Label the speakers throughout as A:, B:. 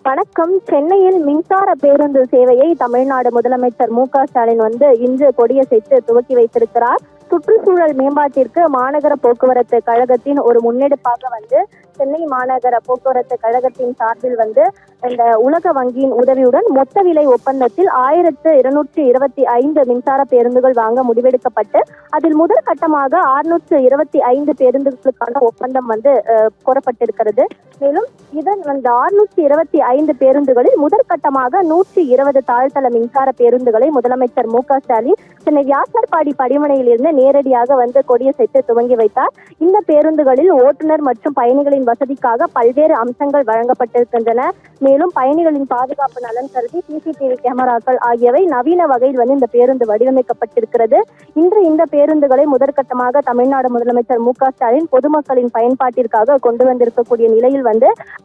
A: வணக்கம். சென்னையில் மின்சார பேருந்து சேவையை தமிழ்நாடு முதலமைச்சர் மு.க.ஸ்டாலின் இன்று கொடியசைத்து துவக்கி வைத்திருக்கிறார். சுற்றுச்சூழல் மேம்பாட்டிற்கு மாநகர போக்குவரத்து கழகத்தின் ஒரு முன்னெடுப்பாக சென்னை மாநகர போக்குவரத்து கழகத்தின் சார்பில் இந்த உலக வங்கியின் உதவியுடன் மொத்த விலை ஒப்பந்தத்தில் 1225 மின்சார பேருந்துகள் வாங்க முடிவெடுக்கப்பட்டு அதில் முதல் கட்டமாக 625 பேருந்துகளுக்கான ஒப்பந்தம் கோரப்பட்டிருக்கிறது. மேலும் இதன் 625 பேருந்துகளில் முதல் கட்டமாக 120 தாழ்தள மின்சார பேருந்துகளை முதலமைச்சர் மு.க.ஸ்டாலின் சென்னை வியாசர்பாடி படிமனையில் இருந்து நேரடியாக கொடியசைத்து துவங்கி வைத்தார். இந்த பேருந்துகளில் ஓட்டுநர் மற்றும் பயணிகளின் வசதிக்காக பல்வேறு அம்சங்கள் வழங்கப்பட்டிருக்கின்றன. மேலும் பயணிகளின் பாதுகாப்பு நலன் கருதி சிசிடிவி கேமராக்கள் ஆகியவை நவீன வகையில் இந்த பேருந்து வடிவமைக்கப்பட்டிருக்கிறது. இன்று இந்த பேருந்துகளை முதற்கட்டமாக தமிழ்நாடு முதலமைச்சர் மு.க.ஸ்டாலின் பொதுமக்களின் பயன்பாட்டிற்காக கொண்டு வந்திருக்கக்கூடிய நிலையில்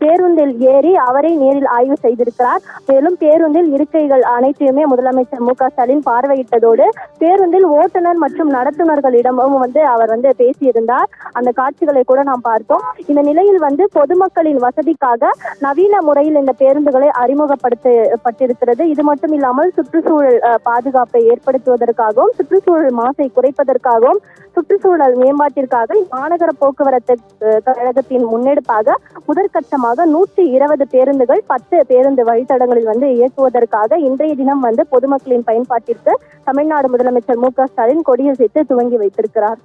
A: பேருந்தில் ஏறி அவரை நேரில் ஆய்வு செய்திருக்கிறார். மேலும் பேருந்தில் இருக்கைகள் அனைத்தையுமே முதலமைச்சர் மு.க.ஸ்டாலின் பார்வையிட்டதோடு பேருந்தில் ஓட்டுநர் மற்றும் நடத்துனர்களிடமும் அவர் பேசியிருந்தார். அந்த காட்சிகளை கூட நாம் பார்த்தோம். இந்த நிலையில் பொதுமக்களின் வசதிக்காக நவீன முறையில் இந்த பேருந்துகளை அறிமுகப்படுத்தப்பட்டிருக்கிறது. இது மட்டும் இல்லாமல் சுற்றுச்சூழல் பாதுகாப்பை ஏற்படுத்துவதற்காகவும் சுற்றுச்சூழல் மாசை குறைப்பதற்காகவும் சுற்றுச்சூழல் மேம்பாட்டிற்காக மாநகர போக்குவரத்து கழகத்தின் முன்னெடுப்பாக முதற்கட்டமாக 120 பேருந்துகள் 10 பேருந்து வழித்தடங்களில் இயக்குவதற்காக இன்றைய தினம் பொதுமக்களின் பயன்பாட்டிற்கு தமிழ்நாடு முதலமைச்சர் மு.க.ஸ்டாலின் கொடியசைத்து துவங்கி வைத்திருக்கிறார்.